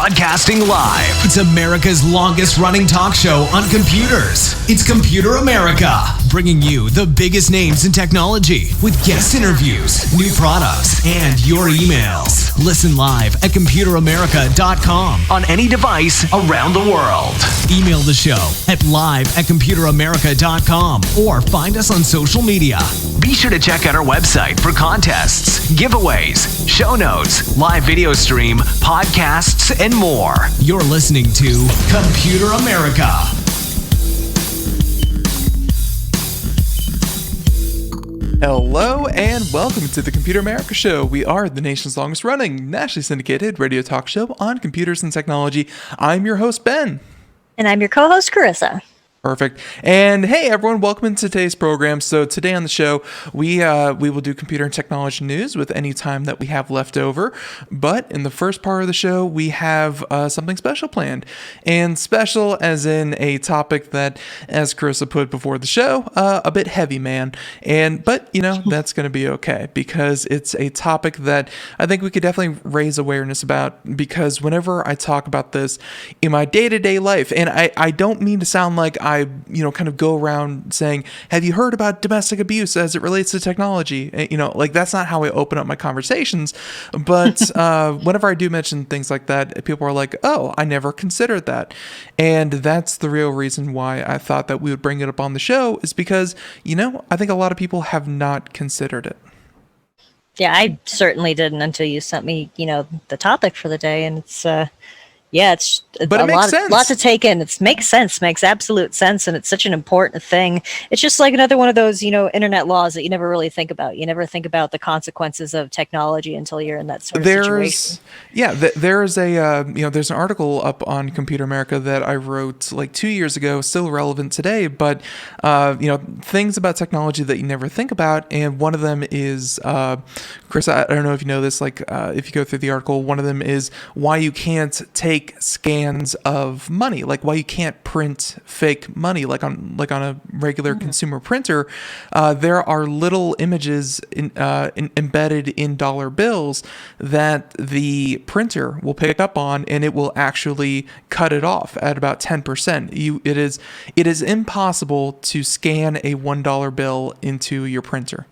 Broadcasting live. It's America's longest running talk show on computers. It's Computer America, bringing you the biggest names in technology with guest interviews, new products, and your emails. Listen live at computeramerica.com on any device around the world. Email the show at live@computeramerica.com or find us on social media. Be sure to check out our website for contests, giveaways, show notes, live video stream, podcasts, and more. You're listening to Computer America. Hello and welcome to the Computer America Show. We are the nation's longest running, nationally syndicated radio talk show on computers and technology. I'm your host, Ben. And I'm your co-host, Carissa. Perfect. And hey, everyone, welcome to today's program. So today on the show, we will do computer and technology news with any time that we have left over. But in the first part of the show, we have something special planned. And special as in a topic that, as Carissa put before the show, a bit heavy, man. But, you know, that's going to be okay because it's a topic that I think we could definitely raise awareness about, because whenever I talk about this in my day-to-day life, and I don't mean to sound like I kind of go around saying, have you heard about domestic abuse as it relates to technology? Like that's not how I open up my conversations. But whenever I do mention things like that, people are like, oh, I never considered that. And that's the real reason why I thought that we would bring it up on the show, is because, I think a lot of people have not considered it. Yeah, I certainly didn't until you sent me, the topic for the day. And it's, it's but it makes sense. Lot to take in. It makes sense, makes absolute sense, and it's such an important thing. It's just like another one of those, internet laws that you never really think about. You never think about the consequences of technology until you're in that sort of situation. Yeah, there's there's an article up on Computer America that I wrote like 2 years ago, still relevant today, but things about technology that you never think about, and one of them is, Chris, I don't know if you know this, like if you go through the article, one of them is why you can't take scans of money, like why you can't print fake money like on a regular consumer printer. There are little images embedded in dollar bills that the printer will pick up on, and it will actually cut it off at about 10%. It is impossible to scan a $1 bill into your printer.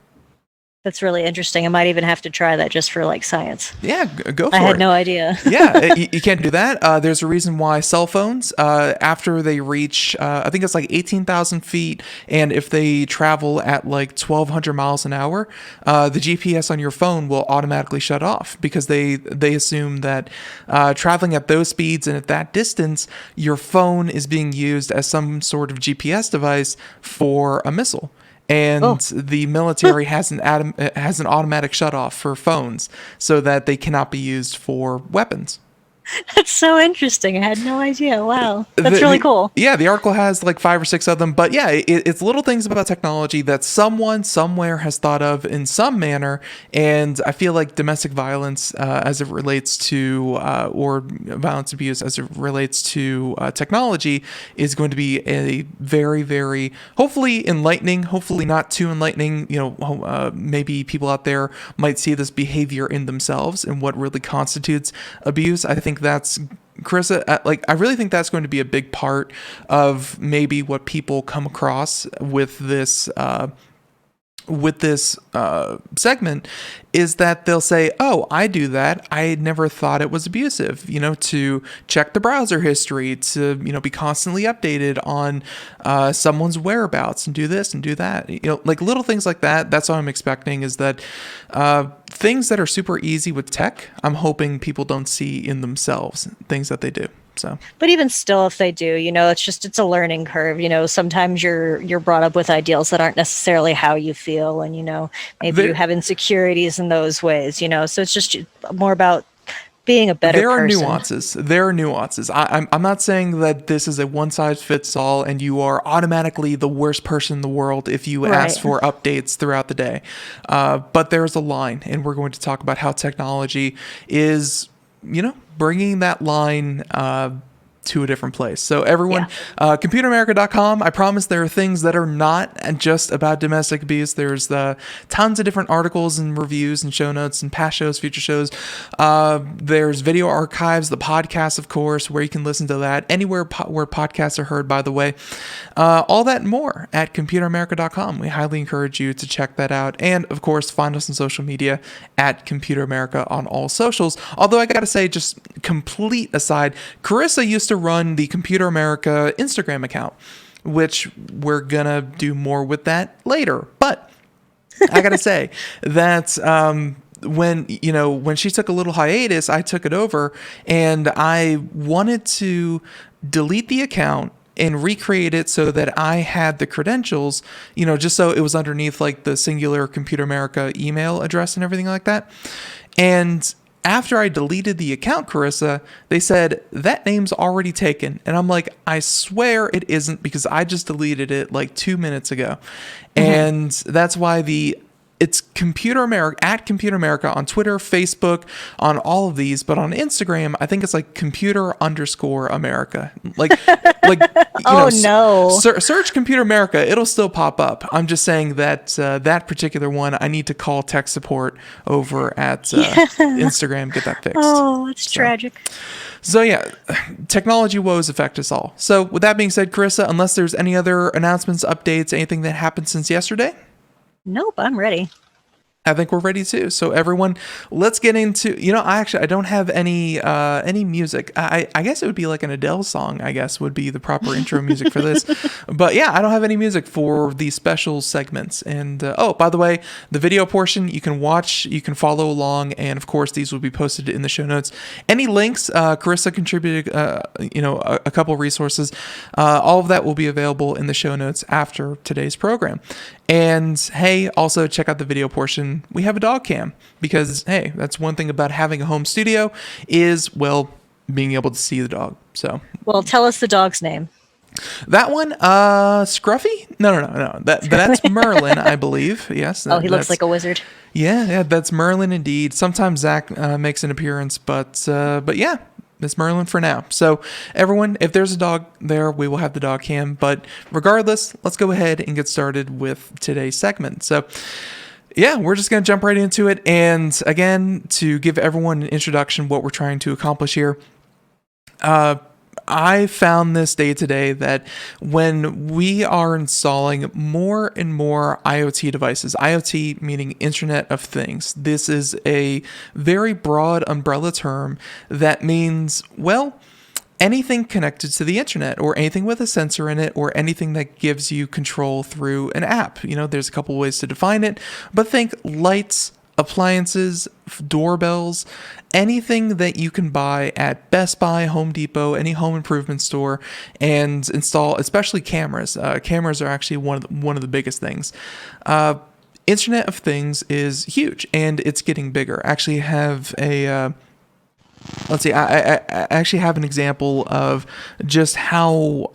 That's really interesting. I might even have to try that just for like science. Yeah, go for it. I had no idea. Yeah, you can't do that. There's a reason why cell phones, after they reach, I think it's like 18,000 feet, and if they travel at like 1,200 miles an hour, the GPS on your phone will automatically shut off, because they assume that traveling at those speeds and at that distance, your phone is being used as some sort of GPS device for a missile. And the military has an automatic shutoff for phones so that they cannot be used for weapons. That's so interesting. I had no idea. Wow. That's really cool. Yeah, the article has like 5 or 6 of them. But yeah, it's little things about technology that someone somewhere has thought of in some manner. And I feel like domestic violence as it relates to, or violence abuse as it relates to technology is going to be a very, very, hopefully enlightening, hopefully not too enlightening. Maybe people out there might see this behavior in themselves and what really constitutes abuse. I think that's, Carissa, I really think that's going to be a big part of maybe what people come across with this segment, is that they'll say, oh, I do that. I never thought it was abusive, to check the browser history, to, be constantly updated on someone's whereabouts, and do this and do that. Like little things like that. That's what I'm expecting, is that things that are super easy with tech, I'm hoping people don't see in themselves, things that they do. So, but even still, if they do, it's a learning curve. Sometimes you're brought up with ideals that aren't necessarily how you feel, and maybe you have insecurities in those ways. So it's just more about being a better person. There are nuances. I'm not saying that this is a one size fits all, and you are automatically the worst person in the world if you ask for updates throughout the day. But there's a line, and we're going to talk about how technology is, bringing that line to a different place. So everyone, computeramerica.com. I promise there are things that are not just about domestic abuse. There's tons of different articles and reviews and show notes and past shows, future shows. There's video archives, the podcast, of course, where you can listen to that anywhere where podcasts are heard, by the way. All that and more at computeramerica.com. We highly encourage you to check that out. And of course, find us on social media at Computer America on all socials. Although I got to say, just complete aside, Carissa used to run the Computer America Instagram account, which we're gonna do more with that later. But I gotta say that when she took a little hiatus, I took it over, and I wanted to delete the account and recreate it so that I had the credentials, just so it was underneath like the singular Computer America email address and everything like that. And after I deleted the account, Carissa, they said, that name's already taken. And I'm like, I swear it isn't, because I just deleted it like 2 minutes ago. And that's why it's Computer America, at Computer America on Twitter, Facebook, on all of these. But on Instagram, I think it's like computer_America. Search Computer America. It'll still pop up. I'm just saying that that particular one, I need to call tech support over at Instagram, get that fixed. Oh, it's tragic. So yeah, technology woes affect us all. So with that being said, Carissa, unless there's any other announcements, updates, anything that happened since yesterday? Nope, I'm ready. I think we're ready too. So everyone, let's get into, I don't have any music. I guess it would be like an Adele song, I guess would be the proper intro music for this. But yeah, I don't have any music for these special segments. And by the way, the video portion you can watch, you can follow along, and of course these will be posted in the show notes. Any links, Carissa contributed, a couple resources. All of that will be available in the show notes after today's program. And hey, also check out the video portion. We have a dog cam because, hey, that's one thing about having a home studio is, well, being able to see the dog. So, well, tell us the dog's name. That one, Scruffy? No. That's Merlin, I believe. Yes. He looks like a wizard. Yeah, that's Merlin indeed. Sometimes Zach makes an appearance, but yeah. Miss Merlin for now. So everyone, if there's a dog there, we will have the dog cam. But regardless, let's go ahead and get started with today's segment. So yeah, we're just going to jump right into it. And again, to give everyone an introduction, what we're trying to accomplish here. I found this day today that when we are installing more and more IoT devices, IoT meaning Internet of Things, this is a very broad umbrella term that means, well, anything connected to the internet or anything with a sensor in it or anything that gives you control through an app. There's a couple ways to define it, but think lights, appliances, doorbells, anything that you can buy at Best Buy, Home Depot, any home improvement store, and install, especially cameras. Cameras are actually one of the biggest things. Internet of Things is huge, and it's getting bigger. I actually have I actually have an example of just how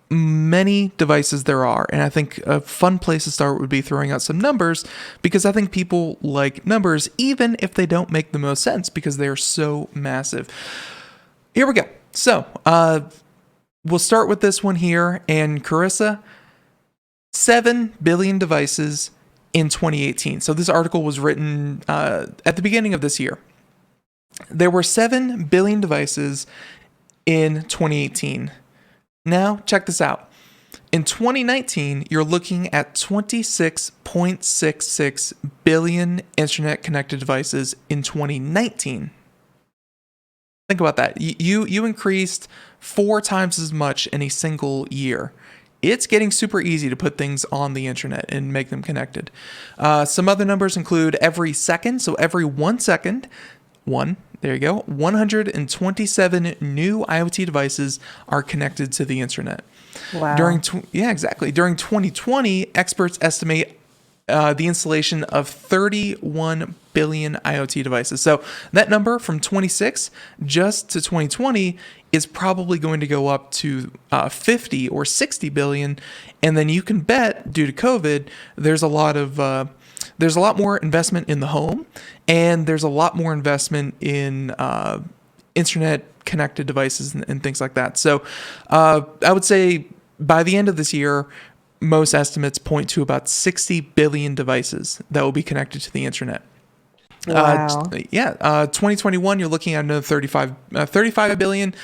many devices there are, and I think a fun place to start would be throwing out some numbers, because I think people like numbers even if they don't make the most sense because they're so massive. Here we go. So we'll start with this one here, and Carissa, 7 billion devices in 2018. So this article was written at the beginning of this year. There were 7 billion devices in 2018. Now, check this out. In 2019, you're looking at 26.66 billion internet-connected devices in 2019. Think about that. You increased 4 times as much in a single year. It's getting super easy to put things on the internet and make them connected. Some other numbers include every second, so every 1 second, there you go. 127 new IoT devices are connected to the internet. Wow. During 2020, experts estimate the installation of 31 billion IoT devices. So that number from 26 just to 2020 is probably going to go up to 50 or 60 billion. And then you can bet, due to COVID, there's a lot more investment in the home, and there's a lot more investment in internet connected devices and things like that. So I would say by the end of this year, most estimates point to about 60 billion devices that will be connected to the internet. Wow. 2021, you're looking at another 35 billion.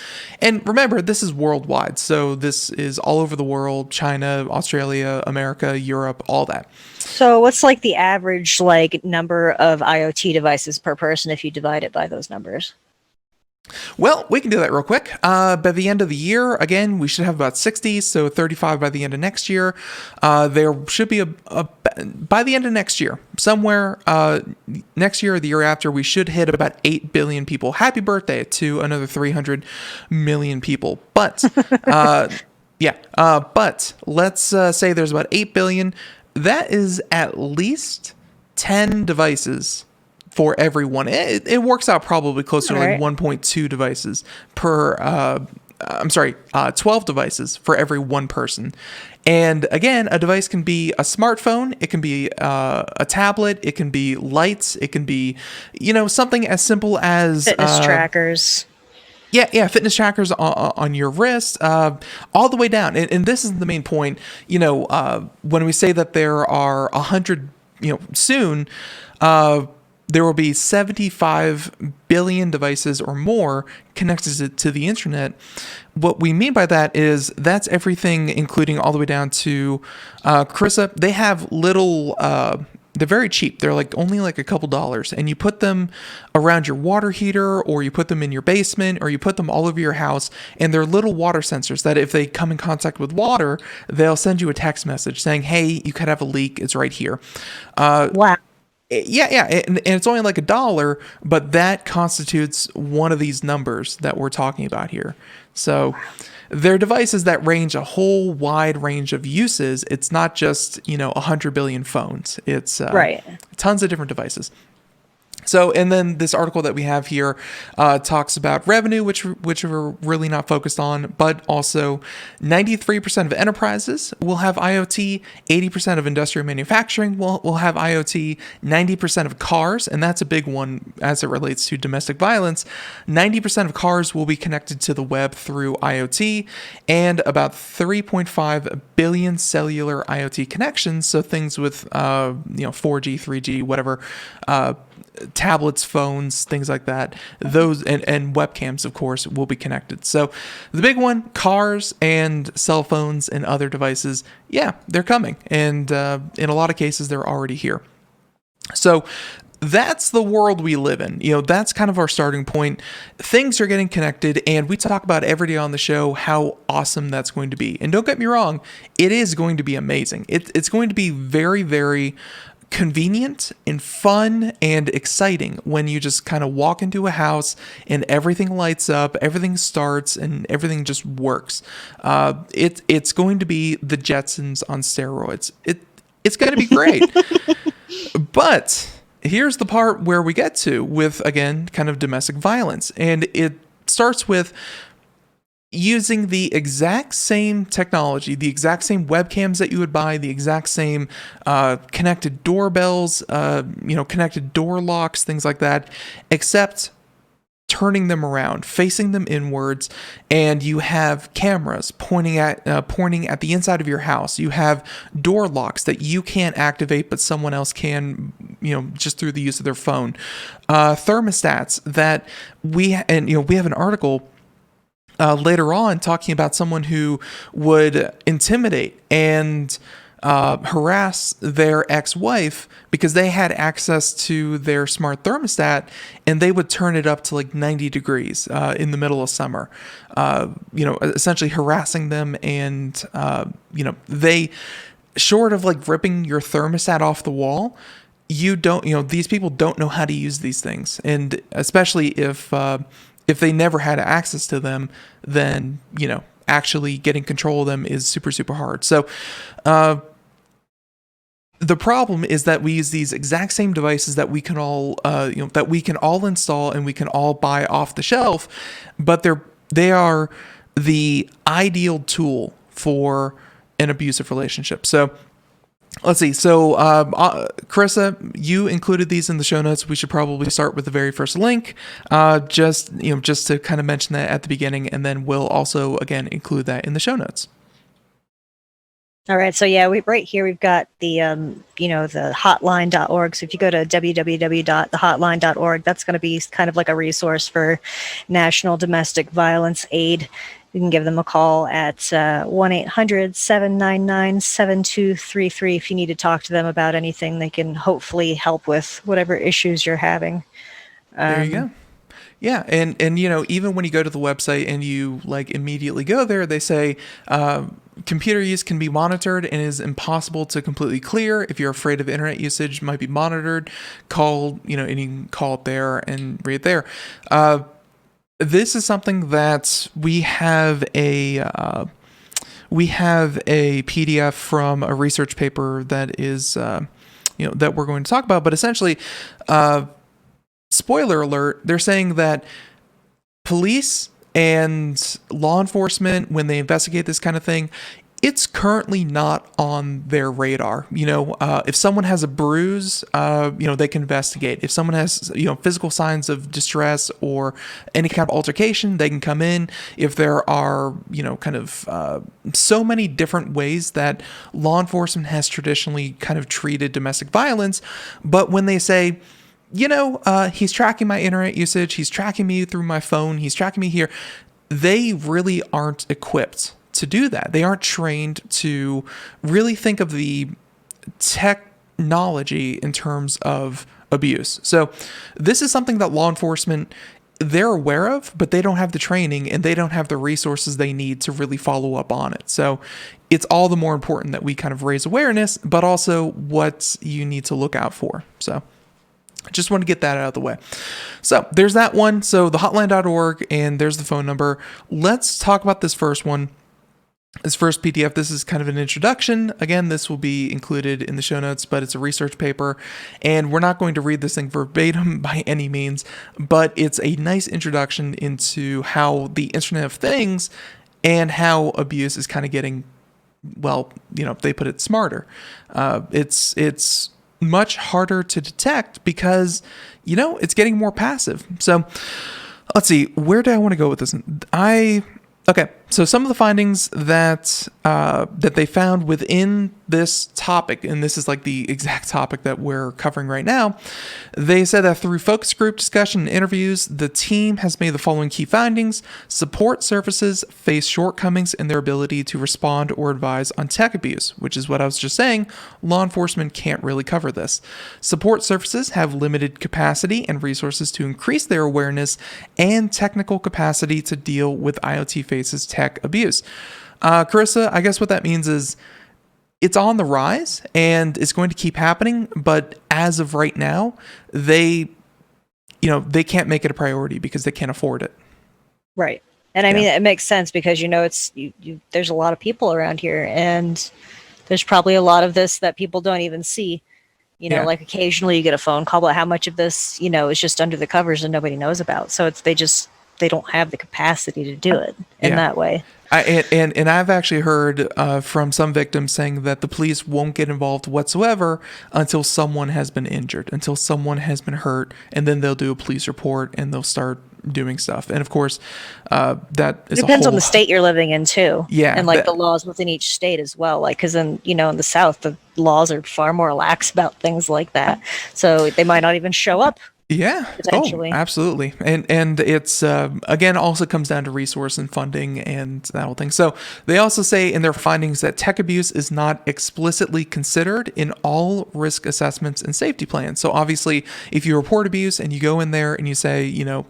And remember, this is worldwide. So this is all over the world, China, Australia, America, Europe, all that. So what's like the average like number of IoT devices per person if you divide it by those numbers? Well, we can do that real quick. By the end of the year, again, we should have about 60, so 35 by the end of next year. There should be by the end of next year, somewhere next year or the year after, we should hit about 8 billion people. Happy birthday to another 300 million people. But, but let's say there's about 8 billion. That is at least 10 devices for everyone. It works out probably closer to like 1.2 devices per, 12 devices for every one person. And again, a device can be a smartphone, it can be a tablet, it can be lights, it can be, something as simple as fitness trackers. Yeah, fitness trackers on your wrist, all the way down. And this is the main point. When we say that there are 100, soon, there will be 75 billion devices or more connected to the internet. What we mean by that is that's everything, including all the way down to Carissa. They have little, they're very cheap. They're only like a couple dollars, and you put them around your water heater, or you put them in your basement, or you put them all over your house. And they're little water sensors that if they come in contact with water, they'll send you a text message saying, "Hey, you could have a leak. It's right here." Wow. Yeah, and it's only like $1, but that constitutes one of these numbers that we're talking about here. So they're devices that range a whole wide range of uses. It's not just 100 billion phones. It's tons of different devices. So, and then this article that we have here talks about revenue, which we're really not focused on, but also 93% of enterprises will have IoT, 80% of industrial manufacturing will have IoT, 90% of cars, and that's a big one as it relates to domestic violence, 90% of cars will be connected to the web through IoT, and about 3.5 billion cellular IoT connections, so things with 4G, 3G, whatever, tablets, phones, things like that. Those and webcams, of course, will be connected. So the big one, cars and cell phones and other devices, they're coming. And in a lot of cases, they're already here. So that's the world we live in. That's kind of our starting point. Things are getting connected, and we talk about every day on the show how awesome that's going to be. And don't get me wrong, it is going to be amazing. It's going to be very, very convenient and fun and exciting when you just kind of walk into a house and everything lights up, everything starts, and everything just works. It's going to be the Jetsons on steroids. It's going to be great. But here's the part where we get to with, again, kind of domestic violence. And it starts with using the exact same technology, the exact same webcams that you would buy, the exact same connected doorbells, connected door locks, things like that, except turning them around, facing them inwards, and you have cameras pointing at the inside of your house. You have door locks that you can't activate, but someone else can, just through the use of their phone. Thermostats that we have an article later on talking about someone who would intimidate and harass their ex-wife because they had access to their smart thermostat, and they would turn it up to like 90 degrees in the middle of summer, essentially harassing them. And, they, short of like ripping your thermostat off the wall, these people don't know how to use these things. And especially if they never had access to them, then, actually getting control of them is super, super hard. So, the problem is that we use these exact same devices that we can all, install and we can all buy off the shelf, but they are the ideal tool for an abusive relationship. So, Let's see. So, Carissa, you included these in the show notes. We should probably start with the very first link, just to kind of mention that at the beginning, and then we'll also again include that in the show notes. All right. So yeah, right here we've got the the hotline.org. So if you go to www.thehotline.org, that's going to be kind of like a resource for National Domestic Violence Aid. You can give them a call at 1-800-799-7233 if you need to talk to them about anything. They can hopefully help with whatever issues you're having. There you go. Yeah, and even when you go to the website and you like immediately go there, they say computer use can be monitored and is impossible to completely clear. If you're afraid of internet usage might be monitored, call and you can call it there and read it there. This is something that we have a PDF from a research paper that is that we're going to talk about, but essentially. Spoiler alert, they're saying that police and law enforcement, when they investigate this kind of thing, it's currently not on their radar. If someone has a bruise, they can investigate. If someone has, physical signs of distress or any kind of altercation, they can come in. If there are, so many different ways that law enforcement has traditionally kind of treated domestic violence, but when they say, he's tracking my internet usage, he's tracking me through my phone, he's tracking me here, they really aren't equipped to do that. They aren't trained to really think of the technology in terms of abuse. So this is something that law enforcement, they're aware of, but they don't have the training and they don't have the resources they need to really follow up on it. So it's all the more important that we kind of raise awareness, but also what you need to look out for. So I just want to get that out of the way. So there's that one. So the hotline.org, and there's the phone number. Let's talk about this first one. This first PDF, this is kind of an introduction. Again, this will be included in the show notes, but it's a research paper, and we're not going to read this thing verbatim by any means, but it's a nice introduction into how the Internet of Things and how abuse is kind of getting, they put it smarter. It's much harder to detect because, it's getting more passive. So let's see, where do I want to go with this? Okay, so some of the findings that they found within this topic, and this is like the exact topic that we're covering right now, they said that through focus group discussion and interviews, the team has made the following key findings. Support services face shortcomings in their ability to respond or advise on tech abuse, which is what I was just saying. Law enforcement can't really cover this. Support services have limited capacity and resources to increase their awareness and technical capacity to deal with IoT faces tech abuse. Carissa, I guess what that means is it's on the rise and it's going to keep happening, but as of right now, they can't make it a priority because they can't afford it. Right. And I mean, it makes sense because, it's, there's a lot of people around here and there's probably a lot of this that people don't even see, like occasionally you get a phone call about how much of this, is just under the covers and nobody knows about. So they don't have the capacity to do it in that way. And I've actually heard from some victims saying that the police won't get involved whatsoever until someone has been injured, until someone has been hurt, and then they'll do a police report and they'll start doing stuff. And of course, that is depends on the state you're living in too. Yeah, and the laws within each state as well. Like, because in the South, the laws are far more lax about things like that, so they might not even show up. Yeah. Oh, absolutely. And it's, again, also comes down to resource and funding and that whole thing. So they also say in their findings that tech abuse is not explicitly considered in all risk assessments and safety plans. So obviously, if you report abuse and you go in there and you say, do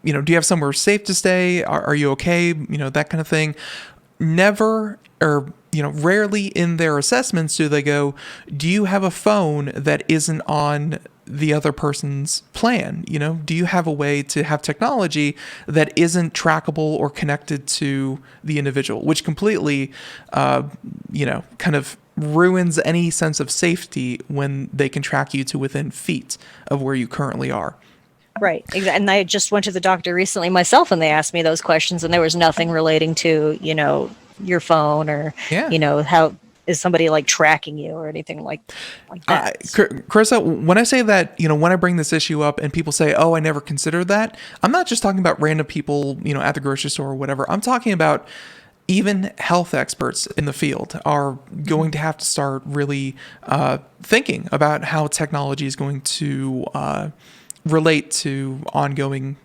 you have somewhere safe to stay? Are you okay? That kind of thing. Never, or rarely in their assessments do they go, do you have a phone that isn't on the other person's plan? Do you have a way to have technology that isn't trackable or connected to the individual, which completely, kind of ruins any sense of safety when they can track you to within feet of where you currently are. Right. And I just went to the doctor recently myself and they asked me those questions and there was nothing relating to, your phone or, how is somebody like tracking you or anything like that. Carissa, when I say that, when I bring this issue up and people say, oh, I never considered that, I'm not just talking about random people, at the grocery store or whatever. I'm talking about even health experts in the field are going to have to start really thinking about how technology is going to relate to ongoing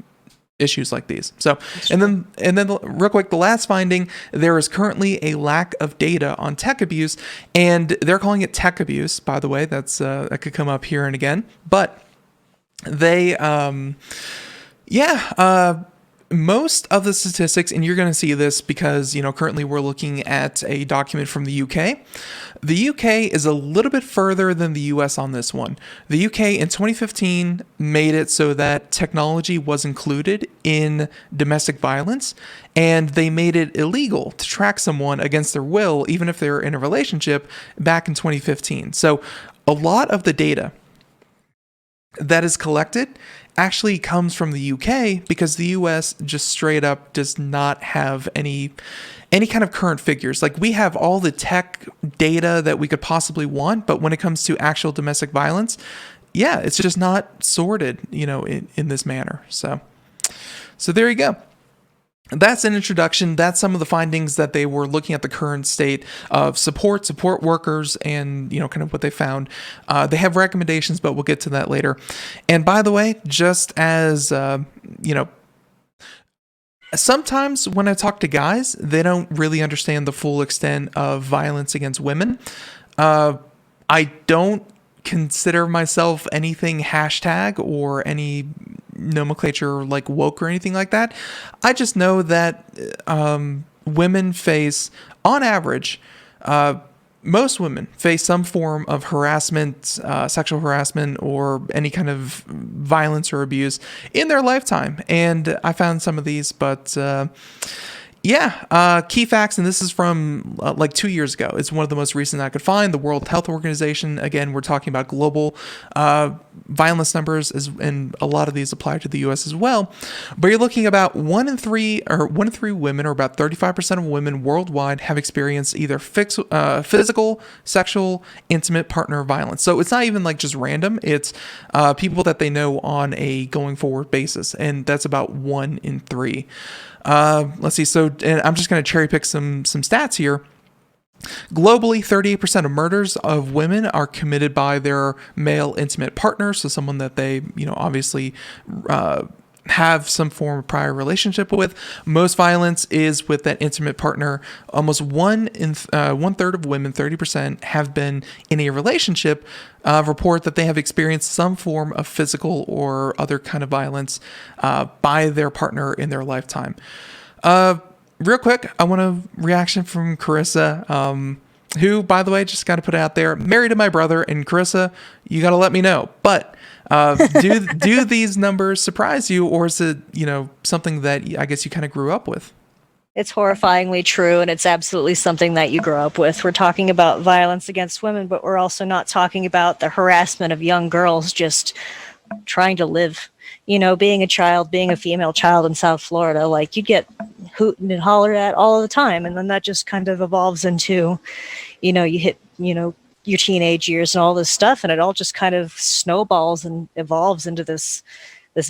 issues like these. So, and then real quick, the last finding, there is currently a lack of data on tech abuse, and they're calling it tech abuse, by the way. That's that could come up here and again, but they most of the statistics, and you're going to see this because, currently we're looking at a document from the UK. The UK is a little bit further than the US on this one. The UK in 2015 made it so that technology was included in domestic violence, and they made it illegal to track someone against their will, even if they're in a relationship, back in 2015. So a lot of the data that is collected actually comes from the UK because the US just straight up does not have any kind of current figures. Like, we have all the tech data that we could possibly want, but when it comes to actual domestic violence, it's just not sorted, in this manner. So there you go. That's an introduction. That's some of the findings that they were looking at the current state of support workers, and kind of what they found. They have recommendations, but we'll get to that later. And by the way, just as sometimes when I talk to guys, they don't really understand the full extent of violence against women. I don't consider myself anything hashtag or any nomenclature like woke or anything like that. I just know that women face, on average, most women face some form of harassment, sexual harassment, or any kind of violence or abuse in their lifetime. And I found some of these, but key facts, and this is from like 2 years ago. It's one of the most recent I could find. The World Health Organization. Again, we're talking about global violence numbers, and a lot of these apply to the U.S. as well. But you're looking about 1 in 3 women, or about 35% of women worldwide, have experienced either physical, sexual, intimate partner violence. So it's not even like just random. It's people that they know on a going forward basis, and that's about 1 in 3. Let's see. So, and I'm just going to cherry pick some stats here. Globally, 38% of murders of women are committed by their male intimate partner. So someone that they, obviously, have some form of prior relationship with. Most violence is with that intimate partner. Almost 1/3 of women, 30%, have been in a relationship, report that they have experienced some form of physical or other kind of violence by their partner in their lifetime. Real quick, I want a reaction from Carissa, who, by the way, just got to put it out there, married to my brother. And Carissa, you got to let me know. But do these numbers surprise you, or is it, something that I guess you kind of grew up with? It's horrifyingly true, and it's absolutely something that you grow up with. We're talking about violence against women, but we're also not talking about the harassment of young girls just trying to live. Being a child, being a female child in South Florida, like, you get hooted and hollered at all the time, and then that just kind of evolves into, you hit, your teenage years and all this stuff, and it all just kind of snowballs and evolves into this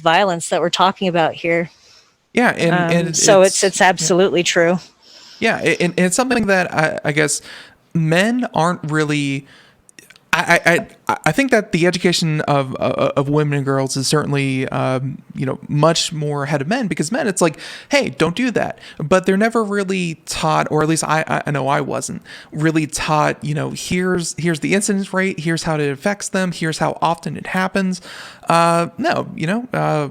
violence that we're talking about here. Yeah, and so it's absolutely true. Yeah, and it's something that I guess men aren't really. I think that the education of women and girls is certainly much more ahead of men, because men, it's like, hey, don't do that, but they're never really taught, or at least I know I wasn't really taught. Here's the incidence rate, here's how it affects them, here's how often it happens. No,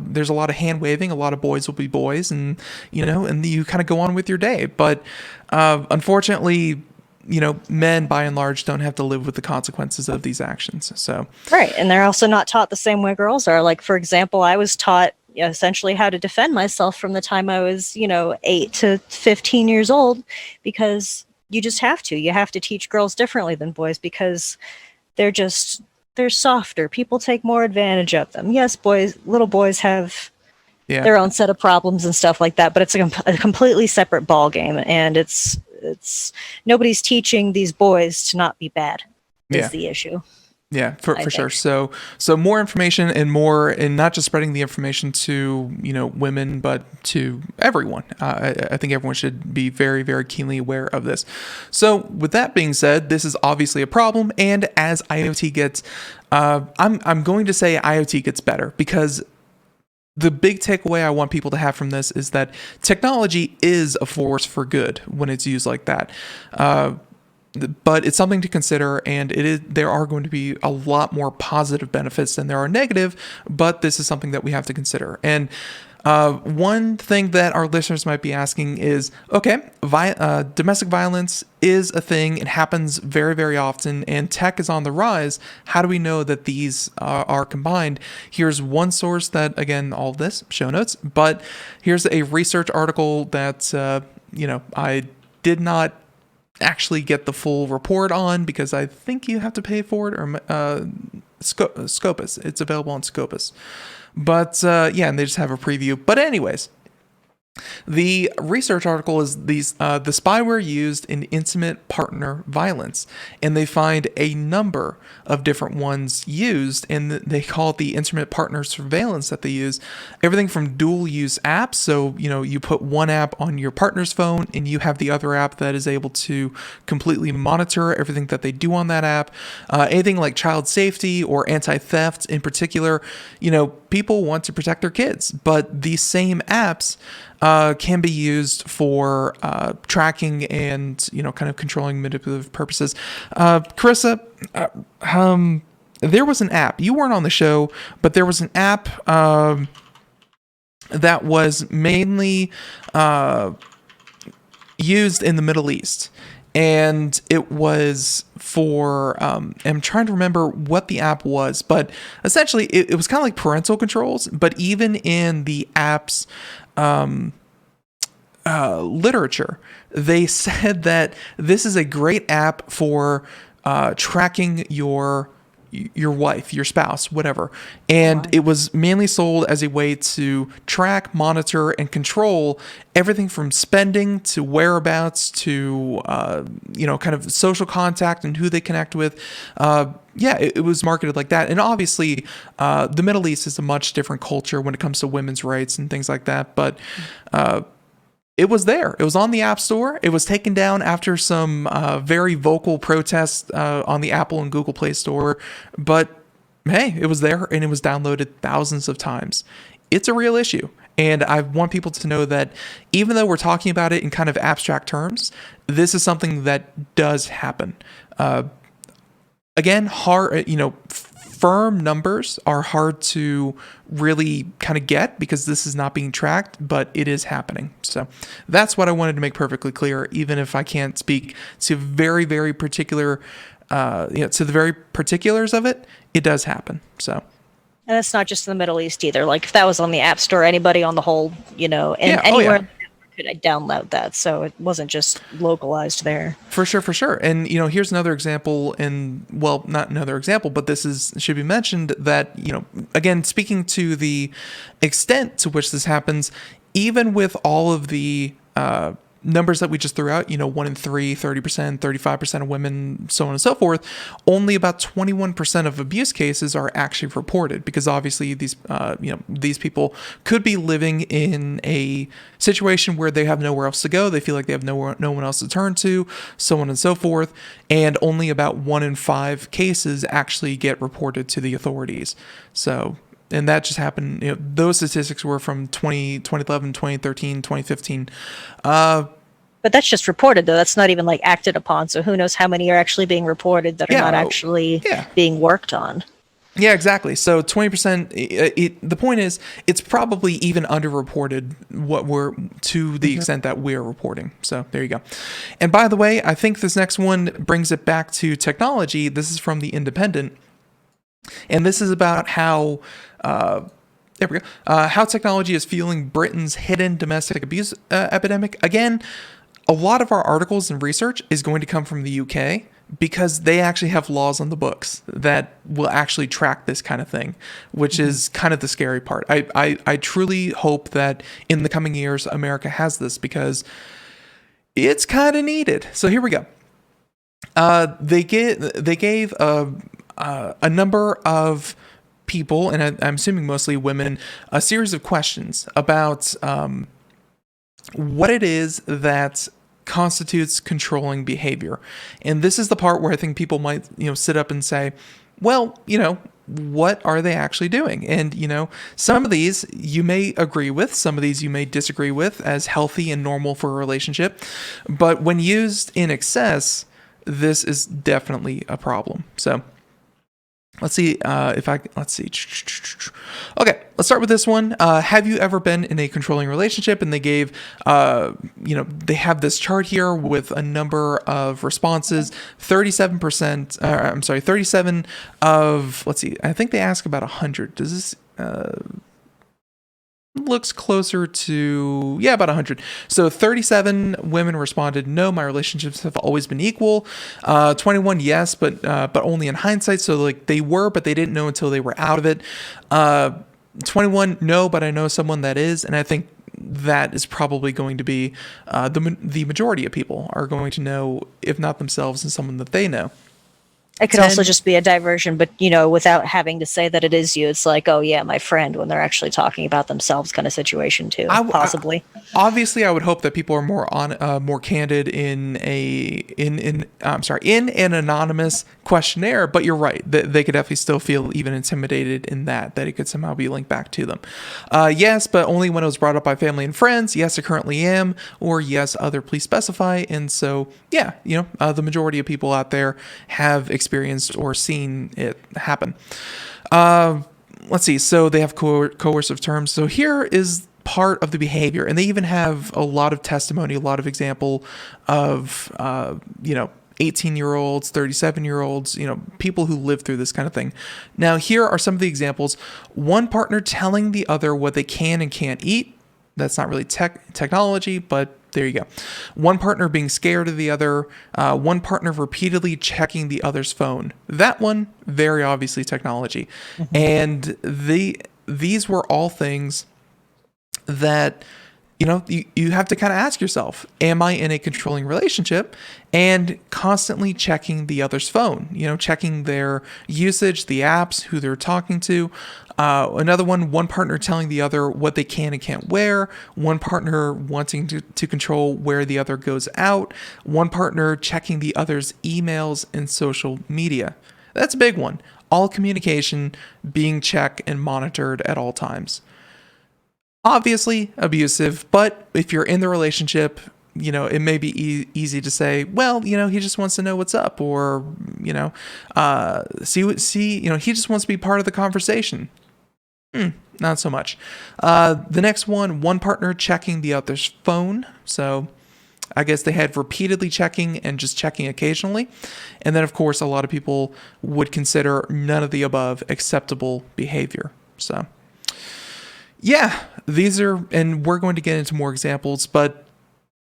there's a lot of hand waving. A lot of boys will be boys, and and you kind of go on with your day. But unfortunately, men by and large don't have to live with the consequences of these actions. So right, and they're also not taught the same way girls are. Like, for example, I was taught essentially how to defend myself from the time I was 8 to 15 years old, because you just have to. You have to teach girls differently than boys, because they're softer. People take more advantage of them. Yes, little boys have their own set of problems and stuff like that, but it's a completely separate ball game, and it's It's nobody's teaching these boys to not be bad. Yeah. Is the issue. Yeah, for sure. So more information and not just spreading the information to, women, but to everyone. I think everyone should be very, very keenly aware of this. So with that being said, this is obviously a problem. And as IoT gets, I'm going to say IoT gets better, because the big takeaway I want people to have from this is that technology is a force for good when it's used like that. But it's something to consider, and there are going to be a lot more positive benefits than there are negative, but this is something that we have to consider. And one thing that our listeners might be asking is, okay, domestic violence is a thing. It happens very, very often, and tech is on the rise. How do we know that these are combined? Here's one source that, again, all of this, show notes, but here's a research article that, I did not actually get the full report on, because I think you have to pay for it, or Scopus. It's available on Scopus. But and they just have a preview. But anyways, the research article is the spyware used in intimate partner violence, and they find a number of different ones used, and they call it the intimate partner surveillance that they use. Everything from dual use apps, so you put one app on your partner's phone and you have the other app that is able to completely monitor everything that they do on that app. Anything like child safety or anti-theft in particular. People want to protect their kids, but these same apps can be used for tracking and kind of controlling manipulative purposes. Carissa, there was an app. You weren't on the show, but there was an app that was mainly used in the Middle East. And it was for, I'm trying to remember what the app was, but essentially it was kind of like parental controls, but even in the app's literature, they said that this is a great app for tracking your wife, your spouse, whatever. And it was mainly sold as a way to track, monitor, and control everything from spending to whereabouts to, kind of social contact and who they connect with. It was marketed like that. And obviously, the Middle East is a much different culture when it comes to women's rights and things like that. But it was there. It was on the App Store. It was taken down after some very vocal protests on the Apple and Google Play Store. But hey, it was there, and it was downloaded thousands of times. It's a real issue. And I want people to know that even though we're talking about it in kind of abstract terms, this is something that does happen. Again, hard, firm numbers are hard to really kind of get because this is not being tracked, but it is happening. So that's what I wanted to make perfectly clear, even if I can't speak to very, very particular, to the very particulars of it. It does happen. So. And it's not just in the Middle East either. Like if that was on the App Store, anybody on the whole, anywhere could download that. So it wasn't just localized there. For sure. And, here's another example, not another example, but should be mentioned that, again, speaking to the extent to which this happens, even with all of the numbers that we just threw out, 1 in 3, 30%, 35% of women, so on and so forth, only about 21% of abuse cases are actually reported, because obviously these people could be living in a situation where they have nowhere else to go. They feel like they have no one else to turn to, so on and so forth. And only about 1 in 5 cases actually get reported to the authorities. So, and that just happened, those statistics were from 2011, 2013, 2015. But that's just reported, though. That's not even like acted upon. So who knows how many are actually being reported that are not actually being worked on. Yeah, exactly. So 20%, the point is, it's probably even underreported to the extent that we're reporting. So there you go. And by the way, I think this next one brings it back to technology. This is from The Independent. And this is about how how technology is fueling Britain's hidden domestic abuse epidemic. Again, a lot of our articles and research is going to come from the UK because they actually have laws on the books that will actually track this kind of thing, which is kind of the scary part. I truly hope that in the coming years, America has this, because It's kind of needed. So here we go. They gave a number of people, and I'm assuming mostly women, a series of questions about what it is that constitutes controlling behavior. And this is the part where I think people might, sit up and say, well, what are they actually doing? And, some of these you may agree with, some of these you may disagree with as healthy and normal for a relationship. But when used in excess, this is definitely a problem. So let's see let's see. Okay, let's start with this one. Have you ever been in a controlling relationship? And they gave, they have this chart here with a number of responses. 37% of, let's see, I think they ask about 100. Does this, looks closer to, about 100. So 37 women responded, no, my relationships have always been equal. 21, yes, but only in hindsight. So like they were, but they didn't know until they were out of it. 21, no, but I know someone that is. And I think that is probably going to be the majority of people are going to know, if not themselves, and someone that they know. It could also just be a diversion, but without having to say that it is you, it's like, oh yeah, my friend, when they're actually talking about themselves, kind of situation too, possibly. Obviously, I would hope that people are more candid in an anonymous questionnaire. But you're right, they could definitely still feel even intimidated in that it could somehow be linked back to them. Yes, but only when it was brought up by family and friends. Yes, I currently am, or yes, other, please specify. And so, the majority of people out there have experienced or seen it happen. Let's see. So they have coercive terms. So here is part of the behavior, and they even have a lot of testimony, a lot of example of 18-year-olds, 37-year-olds, people who live through this kind of thing. Now, here are some of the examples. One partner telling the other what they can and can't eat. That's not really technology, but there you go. One partner being scared of the other. One partner repeatedly checking the other's phone. That one, very obviously technology. Mm-hmm. And these were all things that, you have to kind of ask yourself, am I in a controlling relationship? And constantly checking the other's phone, checking their usage, the apps, who they're talking to. Another one partner telling the other what they can and can't wear. One partner wanting to control where the other goes out. One partner checking the other's emails and social media. That's a big one. All communication being checked and monitored at all times. Obviously abusive, but if you're in the relationship, it may be easy to say, well, he just wants to know what's up, or, he just wants to be part of the conversation. Not so much. The next one partner checking the other's phone. So I guess they had repeatedly checking and just checking occasionally. And then, of course, a lot of people would consider none of the above acceptable behavior. So yeah, these are, and we're going to get into more examples, but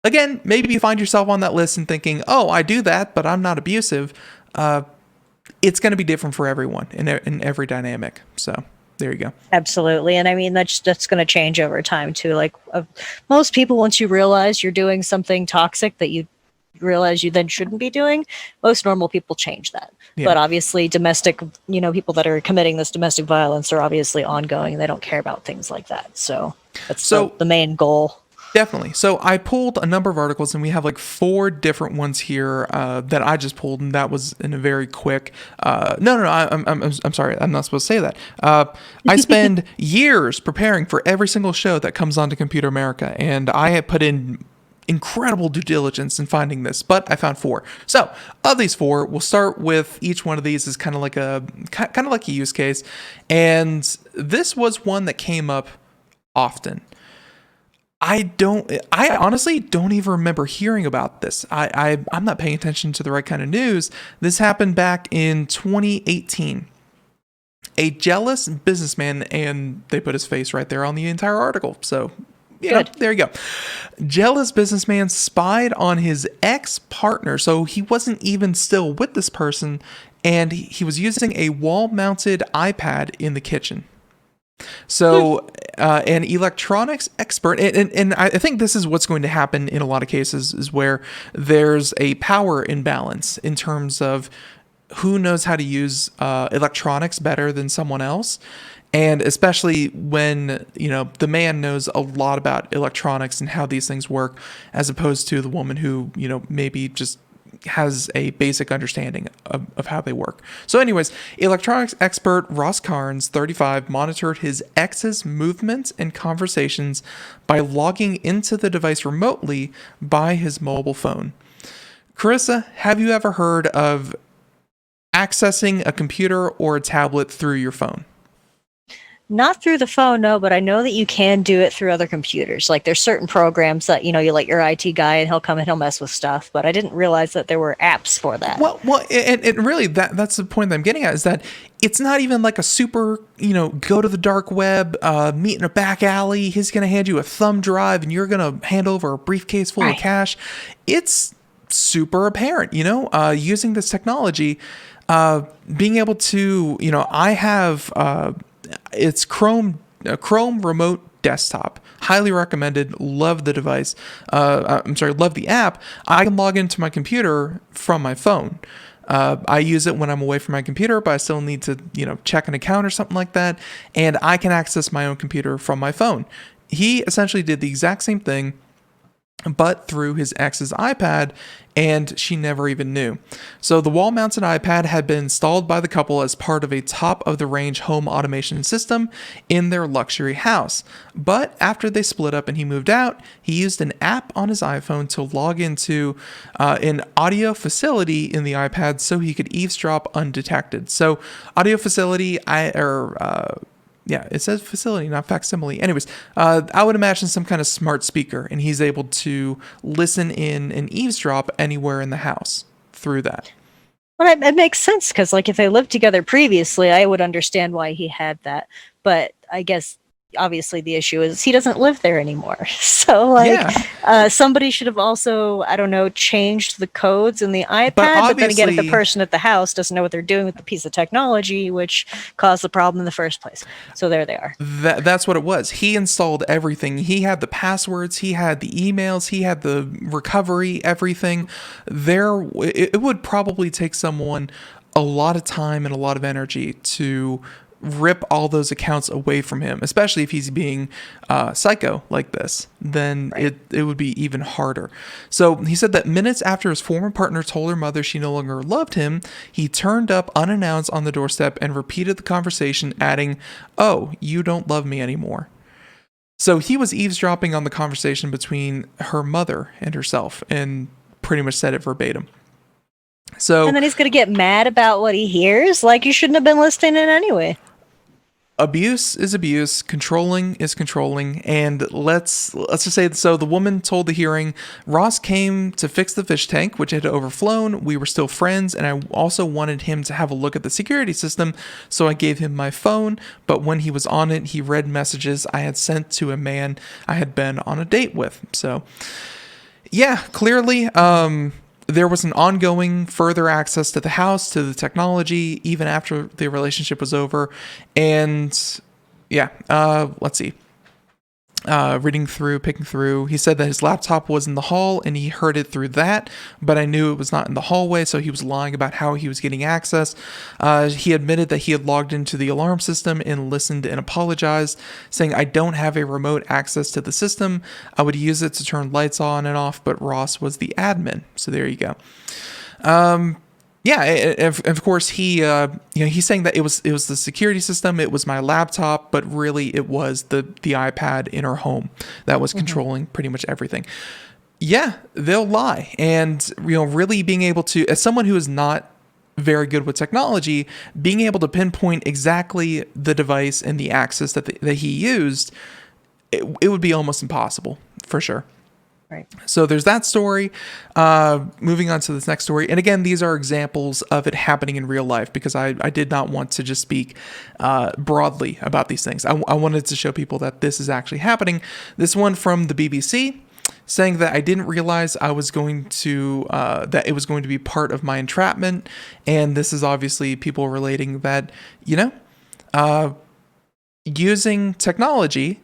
again, maybe you find yourself on that list and thinking, oh, I do that, but I'm not abusive. It's going to be different for everyone in every dynamic. So there you go. Absolutely. And I mean, that's going to change over time too. Like most people, once you realize you're doing something toxic that you realize you then shouldn't be doing, most normal people change that. Yeah. But obviously domestic, people that are committing this domestic violence are obviously ongoing and they don't care about things like that. So that's the main goal. Definitely. So I pulled a number of articles, and we have like 4 different ones here that I just pulled, and that was in a very quick. No. I'm sorry. I'm not supposed to say that. I spend years preparing for every single show that comes onto Computer America, and I have put in incredible due diligence in finding this, but I found 4. So of these 4, we'll start with each one of these as kind of like a use case, and this was one that came up often. I honestly don't even remember hearing about this. I'm not paying attention to the right kind of news. This happened back in 2018. A jealous businessman, and they put his face right there on the entire article. So, there you go. Jealous businessman spied on his ex-partner. So he wasn't even still with this person, and he was using a wall-mounted iPad in the kitchen. So, an electronics expert, and I think this is what's going to happen in a lot of cases, is where there's a power imbalance in terms of who knows how to use electronics better than someone else. And especially when, the man knows a lot about electronics and how these things work, as opposed to the woman who, maybe just has a basic understanding of how they work. So anyways, electronics expert Ross Carnes, 35, monitored his ex's movements and conversations by logging into the device remotely by his mobile phone. Carissa, have you ever heard of accessing a computer or a tablet through your phone? Not through the phone, no, but I know that you can do it through other computers. Like there's certain programs that, you let your IT guy and he'll come and he'll mess with stuff, but I didn't realize that there were apps for that. Well, and really that's the point that I'm getting at, is that it's not even like a super, go to the dark web, meet in a back alley. He's going to hand you a thumb drive and you're going to hand over a briefcase full of cash. It's super apparent, using this technology, being able to, I have, it's Chrome remote desktop. Highly recommended. Love the device. Love the app. I can log into my computer from my phone. I use it when I'm away from my computer, but I still need to, check an account or something like that. And I can access my own computer from my phone. He essentially did the exact same thing, but through his ex's iPad, and she never even knew. So the wall-mounted iPad had been installed by the couple as part of a top-of-the-range home automation system in their luxury house. But after they split up and he moved out, he used an app on his iPhone to log into an audio facility in the iPad so he could eavesdrop undetected. So audio facility, yeah, it says facility, not facsimile. Anyways, I would imagine some kind of smart speaker, and he's able to listen in and eavesdrop anywhere in the house through that. Well, it makes sense because, like, if they lived together previously, I would understand why he had that. But I guess obviously the issue is he doesn't live there anymore. So, somebody should have also, I don't know, changed the codes in the iPad. But then again, if the person at the house doesn't know what they're doing with the piece of technology, which caused the problem in the first place. So there they are. That's what it was. He installed everything. He had the passwords. He had the emails. He had the recovery, everything. It would probably take someone a lot of time and a lot of energy to rip all those accounts away from him, especially if he's being psycho like this. Then right. it would be even harder. So he said that minutes after his former partner told her mother she no longer loved him, he turned up unannounced on the doorstep and repeated the conversation, adding, "Oh, you don't love me anymore." So he was eavesdropping on the conversation between her mother and herself and pretty much said it verbatim. So, and then he's going to get mad about what he hears? Like, you shouldn't have been listening in anyway. Abuse is abuse, controlling is controlling, and let's just say, so the woman told the hearing, Ross came to fix the fish tank, which had overflown. We were still friends, and I also wanted him to have a look at the security system, so I gave him my phone, but when he was on it, he read messages I had sent to a man I had been on a date with. So, yeah, clearly, there was an ongoing further access to the house, to the technology, even after the relationship was over. And yeah, let's see. Picking through, he said that his laptop was in the hall and he heard it through that, but I knew it was not in the hallway, so he was lying about how he was getting access. He admitted that he had logged into the alarm system and listened and apologized, saying, "I don't have a remote access to the system. I would use it to turn lights on and off, but Ross was the admin." So there you go. Yeah, of course he's saying that it was the security system, it was my laptop, but really it was the iPad in her home that was controlling pretty much everything. Yeah, they'll lie, and really being able to, as someone who is not very good with technology, being able to pinpoint exactly the device and the access that he used, it would be almost impossible for sure. Right. So there's that story. Moving on to this next story. And again, these are examples of it happening in real life because I did not want to just speak broadly about these things. I wanted to show people that this is actually happening. This one from the BBC saying that I didn't realize I was going to, that it was going to be part of my entrapment. And this is obviously people relating that, using technology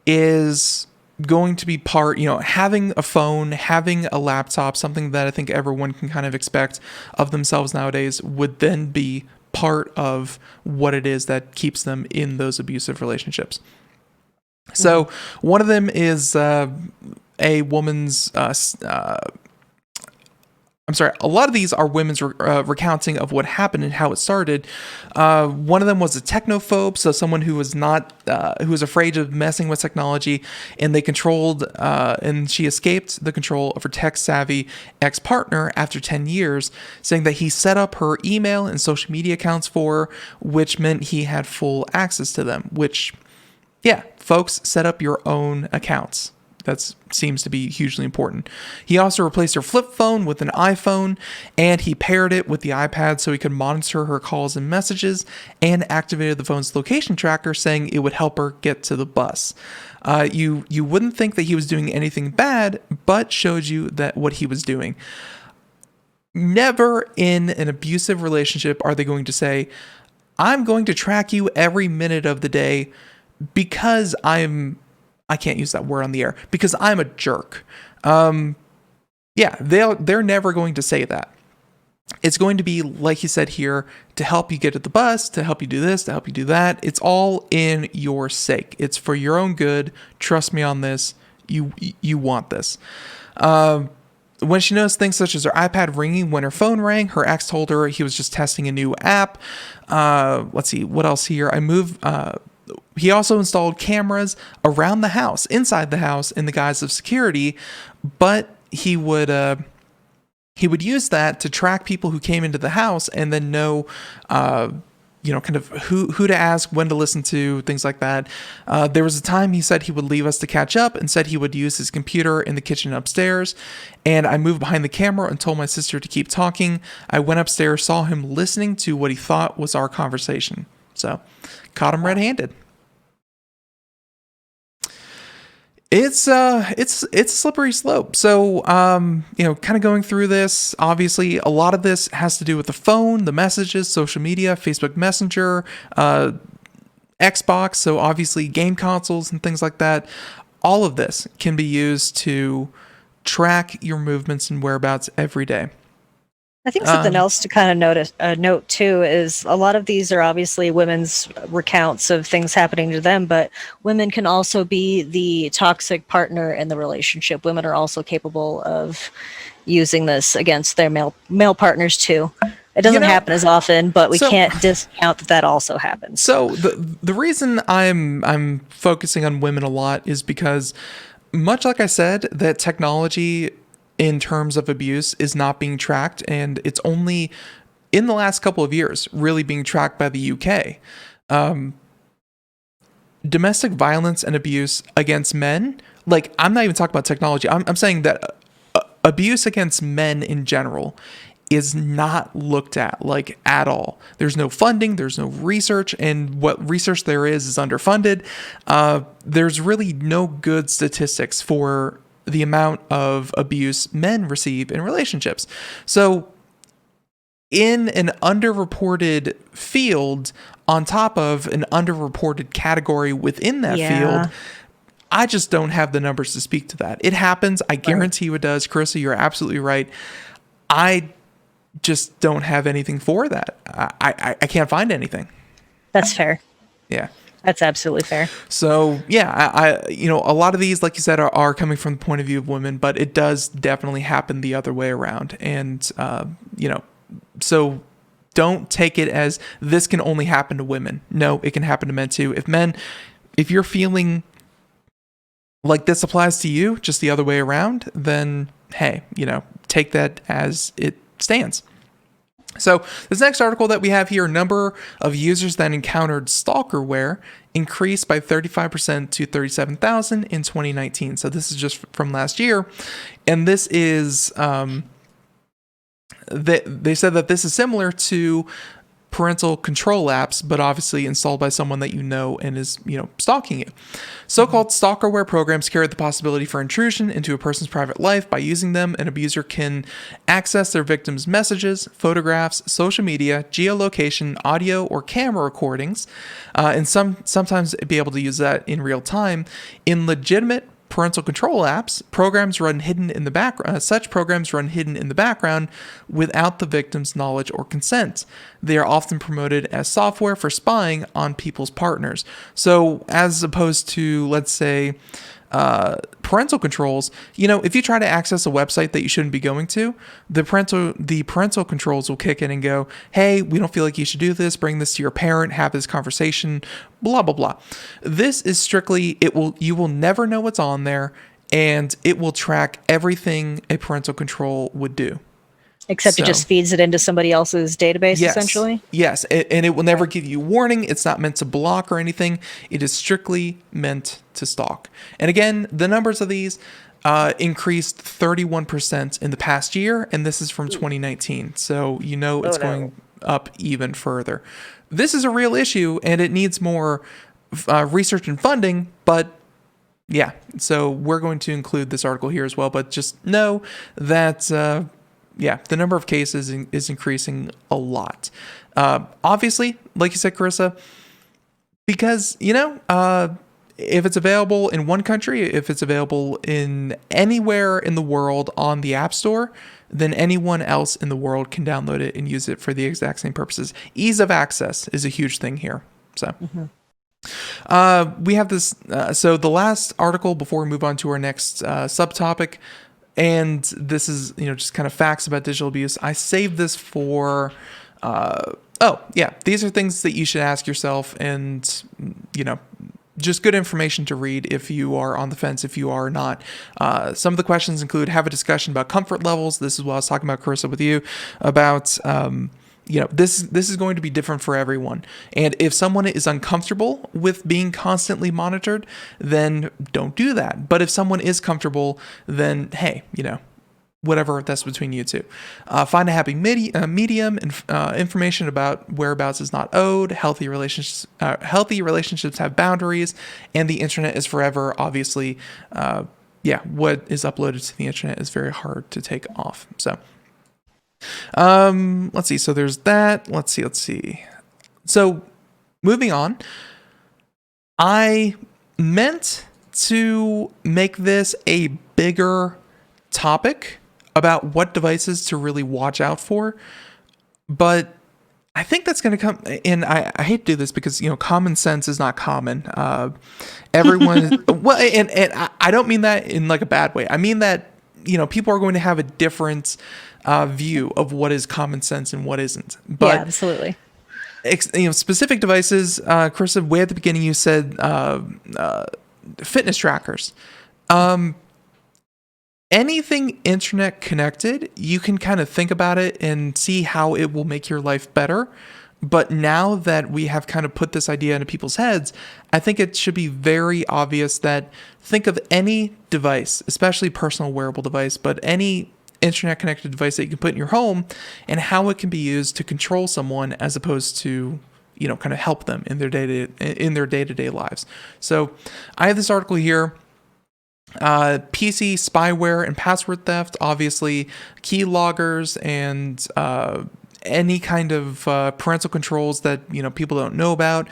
is going to be part, having a phone, having a laptop, something that I think everyone can kind of expect of themselves nowadays, would then be part of what it is that keeps them in those abusive relationships. So one of them is a woman's I'm sorry, a lot of these are women's recounting of what happened and how it started. One of them was a technophobe, so someone who was not, who was afraid of messing with technology, and they controlled, and she escaped the control of her tech-savvy ex-partner after 10 years, saying that he set up her email and social media accounts for her, which meant he had full access to them, which, yeah, folks, set up your own accounts. That seems to be hugely important. He also replaced her flip phone with an iPhone, and he paired it with the iPad so he could monitor her calls and messages, and activated the phone's location tracker, saying it would help her get to the bus. You wouldn't think that he was doing anything bad, but showed you that what he was doing. Never in an abusive relationship are they going to say, I'm going to track you every minute of the day because I can't use that word on the air, because I'm a jerk. Yeah, they're never going to say that. It's going to be, like he said here, to help you get to the bus, to help you do this, to help you do that. It's all in your sake. It's for your own good. Trust me on this. You want this. When she noticed things such as her iPad ringing when her phone rang, her ex told her he was just testing a new app. Let's see, what else here? He also installed cameras around the house, inside the house, in the guise of security, but he would use that to track people who came into the house and then know, kind of who to ask, when to listen to, things like that. There was a time he said he would leave us to catch up and said he would use his computer in the kitchen upstairs. And I moved behind the camera and told my sister to keep talking. I went upstairs, saw him listening to what he thought was our conversation. So, caught him red-handed. It's a slippery slope. So, kind of going through this, obviously a lot of this has to do with the phone, the messages, social media, Facebook Messenger, Xbox. So obviously game consoles and things like that. All of this can be used to track your movements and whereabouts every day. I think something else to kind of note too is a lot of these are obviously women's recounts of things happening to them, but women can also be the toxic partner in the relationship. Women are also capable of using this against their male partners too. It doesn't happen as often, but we can't discount that also happens. So the reason I'm focusing on women a lot is because, much like I said, that technology in terms of abuse is not being tracked, and it's only in the last couple of years really being tracked by the UK. Domestic violence and abuse against men, like, I'm not even talking about technology. I'm saying that abuse against men in general is not looked at, like, at all. There's no funding, there's no research, and what research there is underfunded. There's really no good statistics for the amount of abuse men receive in relationships. So in an underreported field, on top of an underreported category within that field, I just don't have the numbers to speak to that. It happens. I guarantee you it does. Carissa, you're absolutely right. I just don't have anything for that. I can't find anything. That's fair. Yeah. That's absolutely fair. So yeah, I a lot of these, like you said, are coming from the point of view of women, but it does definitely happen the other way around. And so don't take it as this can only happen to women. No, it can happen to men too. If you're feeling like this applies to you, just the other way around, then hey, take that as it stands. So this next article that we have here, number of users that encountered stalkerware increased by 35% to 37,000 in 2019. So this is just from last year. And this is, they said that this is similar to parental control apps, but obviously installed by someone that you know and is, stalking you. So-called stalkerware programs carry the possibility for intrusion into a person's private life. By using them, an abuser can access their victim's messages, photographs, social media, geolocation, audio, or camera recordings, and sometimes be able to use that in real time. In legitimate parental control apps, programs run hidden in the background. Such programs run hidden in the background without the victim's knowledge or consent. They are often promoted as software for spying on people's partners. So, as opposed to, let's say, parental controls, if you try to access a website that you shouldn't be going to, the parental controls will kick in and go, hey, we don't feel like you should do this, bring this to your parent, have this conversation, blah, blah, blah. This is strictly, you will never know what's on there, and it will track everything a parental control would do. Except it just feeds it into somebody else's database, yes, essentially? Yes, and it will never give you warning. It's not meant to block or anything. It is strictly meant to stalk. And again, the numbers of these increased 31% in the past year, and this is from 2019. So it's going up even further. This is a real issue, and it needs more research and funding, but yeah. So we're going to include this article here as well, but just know that... the number of cases is increasing a lot. Obviously, like you said, Carissa, because, if it's available in one country, if it's available in anywhere in the world on the App Store, then anyone else in the world can download it and use it for the exact same purposes. Ease of access is a huge thing here. So we have this. So the last article before we move on to our next subtopic, and this is, just kind of facts about digital abuse. I saved this for, these are things that you should ask yourself, and, just good information to read if you are on the fence, if you are not. Some of the questions include, have a discussion about comfort levels. This is what I was talking about, Carissa, with you, about, this is going to be different for everyone. And if someone is uncomfortable with being constantly monitored, then don't do that. But if someone is comfortable, then hey, whatever, that's between you two. Find a happy medium. Information about whereabouts is not owed. Healthy relationships have boundaries, and the internet is forever. Obviously, what is uploaded to the internet is very hard to take off. So. Let's see. So there's that. Let's see. So moving on, I meant to make this a bigger topic about what devices to really watch out for, but I think that's going to come, and I hate to do this because, common sense is not common. Everyone, well, and I don't mean that in like a bad way. I mean that, people are going to have a different view of what is common sense and what isn't. But, yeah, absolutely. Specific devices, Carissa, way at the beginning you said fitness trackers. Anything internet connected, you can kind of think about it and see how it will make your life better. But now that we have kind of put this idea into people's heads, I think it should be very obvious that think of any device, especially personal wearable device, but any internet connected device that you can put in your home and how it can be used to control someone as opposed to, kind of help them in their day-to-day lives. So I have this article here. PC spyware and password theft, obviously key loggers and any kind of parental controls that people don't know about.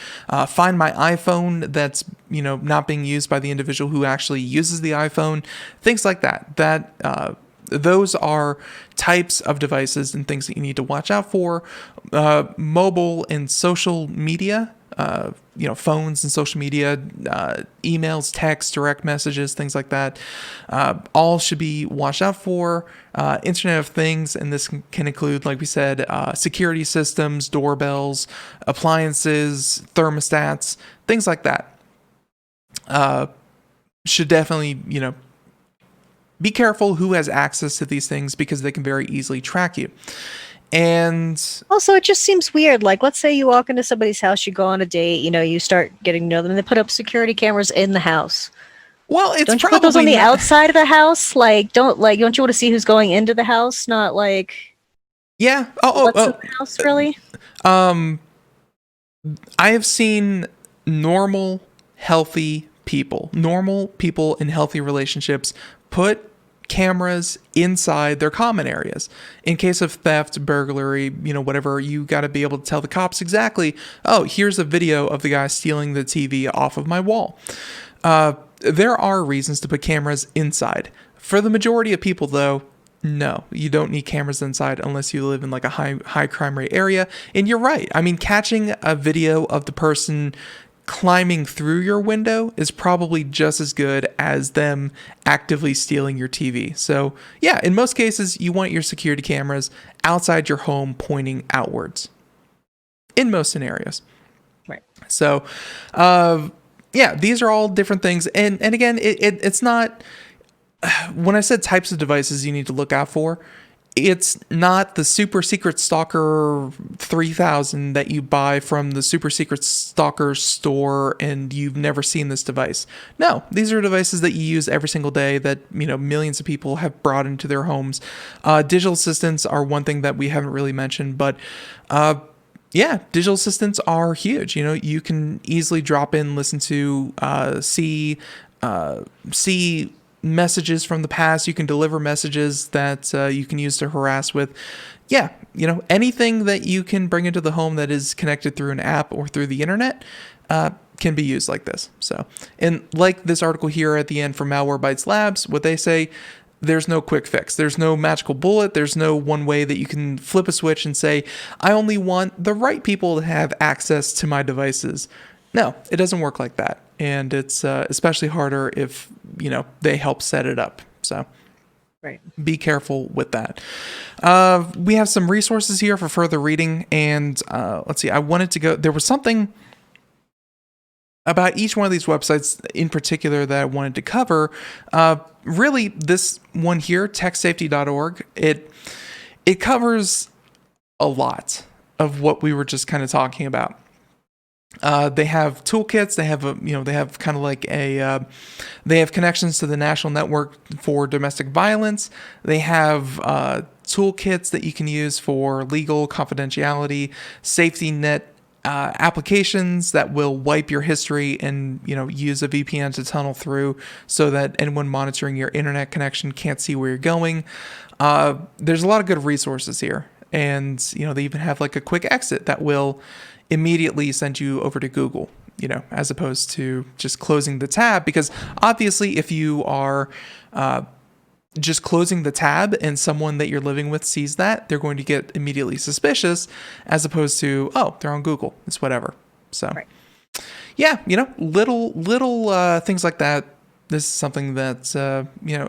Find My iPhone that's not being used by the individual who actually uses the iPhone. Things like that. Those are types of devices and things that you need to watch out for. Mobile and social media. Phones and social media, emails, texts, direct messages, things like that, all should be watched out for. Internet of Things, and this can include, like we said, security systems, doorbells, appliances, thermostats, things like that. Should definitely, be careful who has access to these things because they can very easily track you. And also, it just seems weird. Like, let's say you walk into somebody's house, you go on a date, you start getting to know them, and they put up security cameras in the house. Well, it's don't you put those on the outside of the house? Don't you want to see who's going into the house? Not like. Yeah. What's in the house, really? I have seen normal, healthy normal people in healthy relationships put cameras inside their common areas. In case of theft, burglary, whatever, you got to be able to tell the cops exactly, oh, here's a video of the guy stealing the TV off of my wall. There are reasons to put cameras inside. For the majority of people, though, no, you don't need cameras inside unless you live in like a high crime rate area. And you're right. I mean, catching a video of the person climbing through your window is probably just as good as them actively stealing your TV. So yeah, in most cases, you want your security cameras outside your home pointing outwards. In most scenarios. Right. So, yeah, these are all different things. And again, it's not... When I said types of devices you need to look out for, it's not the Super Secret Stalker 3000 that you buy from the Super Secret Stalker store and you've never seen this device. No, these are devices that you use every single day that, millions of people have brought into their homes. Digital assistants are one thing that we haven't really mentioned, but yeah, digital assistants are huge. You can easily drop in, listen to, see messages from the past. You can deliver messages that you can use to harass with. Yeah, anything that you can bring into the home that is connected through an app or through the internet can be used like this. So, and like this article here at the end from Malwarebytes Labs, what they say, there's no quick fix. There's no magical bullet. There's no one way that you can flip a switch and say, I only want the right people to have access to my devices. No, it doesn't work like that. And it's especially harder if, they help set it up. So right. Be careful with that. We have some resources here for further reading. And let's see, I wanted to go, there was something about each one of these websites in particular that I wanted to cover. Really, this one here, techsafety.org, it covers a lot of what we were just kind of talking about. They have toolkits. They have they have kind of like they have connections to the National Network for Domestic Violence. They have toolkits that you can use for legal confidentiality, safety net applications that will wipe your history and use a VPN to tunnel through so that anyone monitoring your internet connection can't see where you're going. There's a lot of good resources here, and they even have like a quick exit that will immediately send you over to Google, as opposed to just closing the tab. Because obviously, if you are just closing the tab and someone that you're living with sees that, they're going to get immediately suspicious, as opposed to, oh, they're on Google. It's whatever. So, right. Yeah, little things like that. This is something that,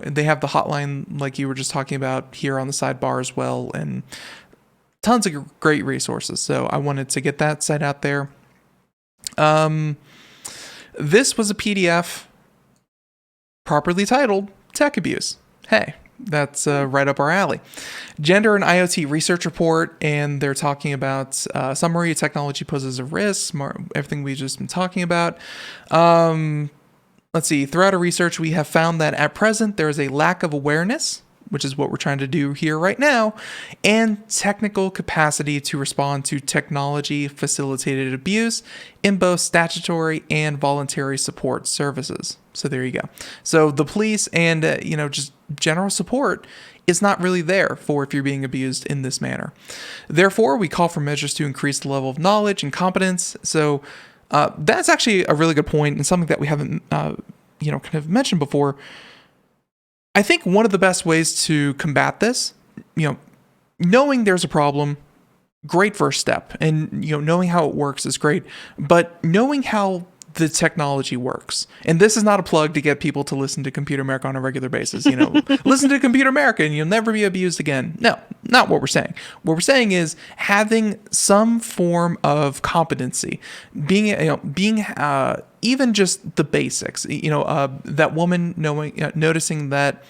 they have the hotline like you were just talking about here on the sidebar as well, and tons of great resources. So I wanted to get that site out there. This was a PDF properly titled Tech Abuse. Hey, that's right up our alley. Gender and IoT Research Report, and they're talking about summary, technology poses a risk, everything we've just been talking about. Let's see, throughout our research, we have found that at present, there is a lack of awareness, which is what we're trying to do here right now, and technical capacity to respond to technology-facilitated abuse in both statutory and voluntary support services. So there you go. So the police and, just general support is not really there for if you're being abused in this manner. Therefore, we call for measures to increase the level of knowledge and competence. So that's actually a really good point, and something that we haven't, kind of mentioned before. I think one of the best ways to combat this, knowing there's a problem, great first step. And, knowing how it works is great. But knowing how the technology works, and this is not a plug to get people to listen to Computer America on a regular basis, listen to Computer America and you'll never be abused again. No, not what we're saying. What we're saying is having some form of competency, being even just the basics, that woman noticing that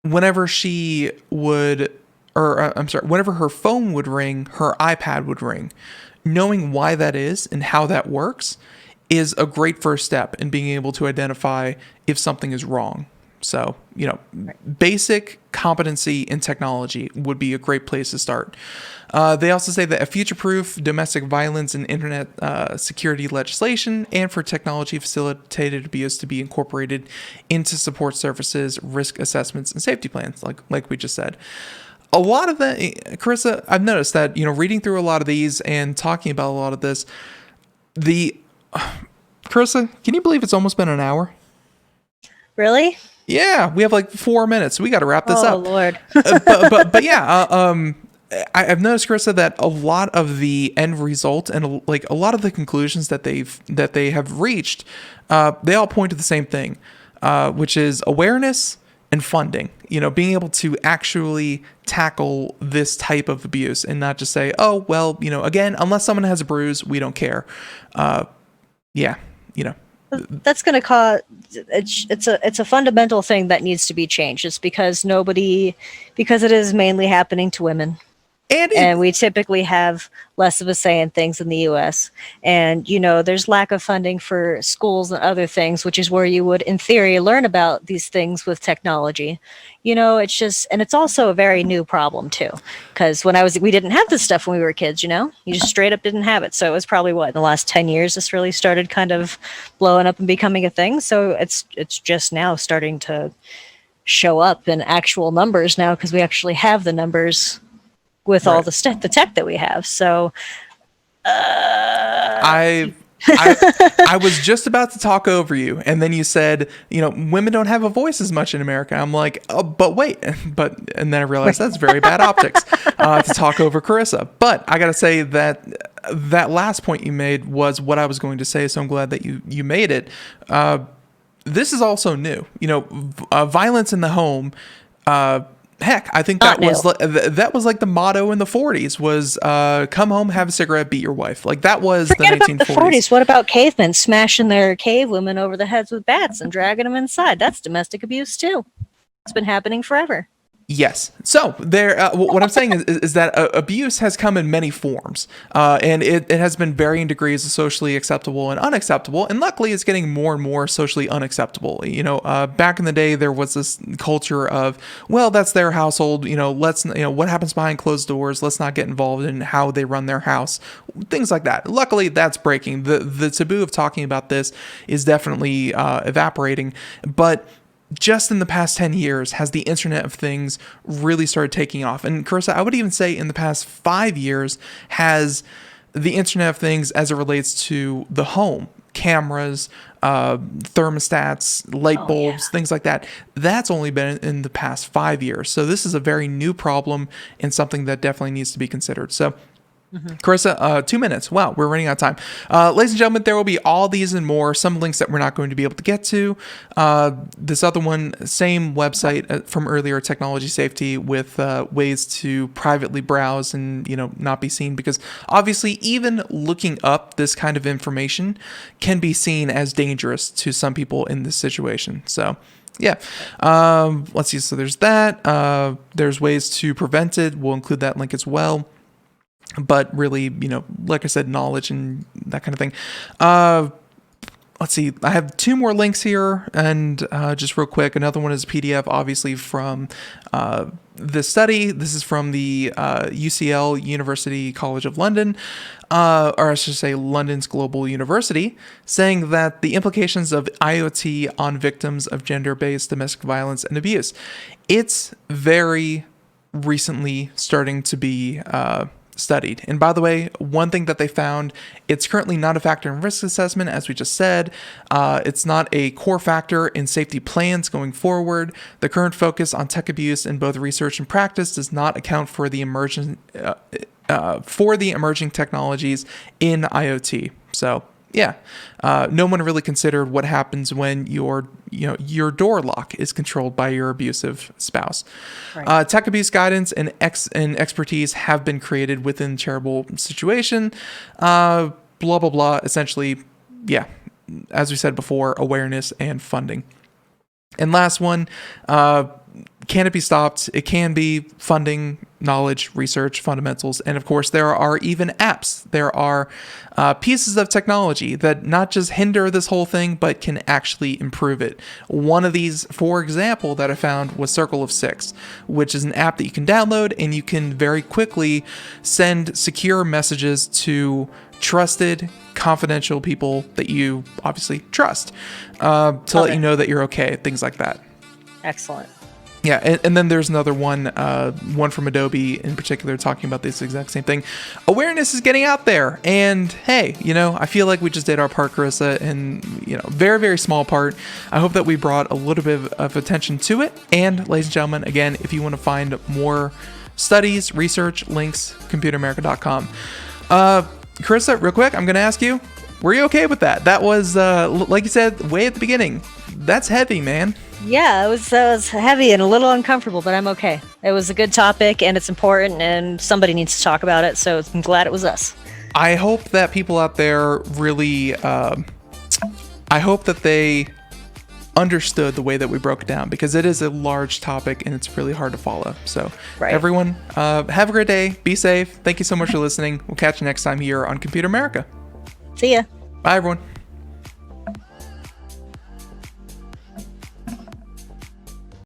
whenever she would, whenever her phone would ring, her iPad would ring, knowing why that is and how that works is a great first step in being able to identify if something is wrong. So, basic competency in technology would be a great place to start. They also say that a future-proof domestic violence and internet security legislation and for technology-facilitated abuse to be incorporated into support services, risk assessments, and safety plans, like we just said. A lot of that, Carissa, I've noticed that, reading through a lot of these and talking about a lot of this, Carissa, can you believe it's almost been an hour? Really? Yeah, we have like 4 minutes. We got to wrap this up. Oh, Lord. but yeah, I've noticed, Carissa, that a lot of the end result and a lot of the conclusions that they have reached, they all point to the same thing, which is awareness and funding. Being able to actually tackle this type of abuse and not just say, oh, well, again, unless someone has a bruise, we don't care. That's going to cause it's a fundamental thing that needs to be changed. It's because it is mainly happening to women. And we typically have less of a say in things in the U.S. And, there's lack of funding for schools and other things, which is where you would, in theory, learn about these things with technology. It's just, and it's also a very new problem, too. Because we didn't have this stuff when we were kids, You just straight up didn't have it. So it was probably, in the last 10 years, this really started kind of blowing up and becoming a thing. So it's just now starting to show up in actual numbers now because we actually have the numbers with all the tech that we have. So I was just about to talk over you, and then you said, women don't have a voice as much in America. I'm like, oh, but wait, and then I realized that's very bad optics to talk over Carissa. But I gotta say that last point you made was what I was going to say, so I'm glad that you made it. This is also new. Violence in the home. Heck, I think that was like the motto in the 40s was come home, have a cigarette, beat your wife. Like that was Forget the 1940s. About the 40s. What about cavemen smashing their cave women over the heads with bats and dragging them inside? That's domestic abuse too. It's been happening forever. Yes. So what I'm saying is that abuse has come in many forms, and it has been varying degrees of socially acceptable and unacceptable. And luckily, it's getting more and more socially unacceptable. Back in the day, there was this culture of, well, that's their household. Let's what happens behind closed doors. Let's not get involved in how they run their house. Things like that. Luckily, that's breaking. The taboo of talking about this is definitely evaporating, but just in the past 10 years has the Internet of Things really started taking off. And Carissa, I would even say in the past 5 years has the Internet of Things as it relates to the home, cameras, thermostats, light bulbs, things like that. That's only been in the past 5 years. So this is a very new problem and something that definitely needs to be considered. So Carissa, 2 minutes. Wow, we're running out of time. Ladies and gentlemen, there will be all these and more, some links that we're not going to be able to get to. This other one, same website from earlier, Technology Safety, with ways to privately browse and not be seen, because obviously even looking up this kind of information can be seen as dangerous to some people in this situation. So yeah. Let's see. So there's that. There's ways to prevent it. We'll include that link as well. But really, like I said, knowledge and that kind of thing. Let's see. I have 2 more links here, and just real quick, another one is a PDF, obviously, from this study. This is from the UCL, University College of London, or I should say London's Global University, saying that the implications of IoT on victims of gender-based domestic violence and abuse. It's very recently starting to be studied. And by the way, one thing that they found, it's currently not a factor in risk assessment, as we just said. It's not a core factor in safety plans going forward. The current focus on tech abuse in both research and practice does not account for the emerging technologies in IoT. So yeah, no one really considered what happens when your door lock is controlled by your abusive spouse. Right. Tech abuse guidance and expertise have been created within charitable situation. Blah blah blah. Essentially, yeah, as we said before, awareness and funding. And last one, can it be stopped? It can be. Funding knowledge, research, fundamentals, and of course there are even apps. There are pieces of technology that not just hinder this whole thing, but can actually improve it. One of these, for example, that I found was Circle of Six, which is an app that you can download and you can very quickly send secure messages to trusted, confidential people that you obviously trust to let you know that you're okay, things like that. Excellent. Yeah, and then there's another one, one from Adobe in particular, talking about this exact same thing. Awareness is getting out there, and hey, I feel like we just did our part, Carissa, and very, very small part. I hope that we brought a little bit of attention to it. And ladies and gentlemen, again, if you want to find more studies, research, links, computeramerica.com. Carissa, real quick, I'm going to ask you, were you okay with that? That was, like you said, way at the beginning. That's heavy, man. Yeah, it was heavy and a little uncomfortable, but I'm okay. It was a good topic, and it's important, and somebody needs to talk about it, so I'm glad it was us. I hope that people out there really, I hope that they understood the way that we broke it down, because it is a large topic, and it's really hard to follow. So, Everyone, have a great day. Be safe. Thank you so much for listening. We'll catch you next time here on Computer America. See ya. Bye, everyone.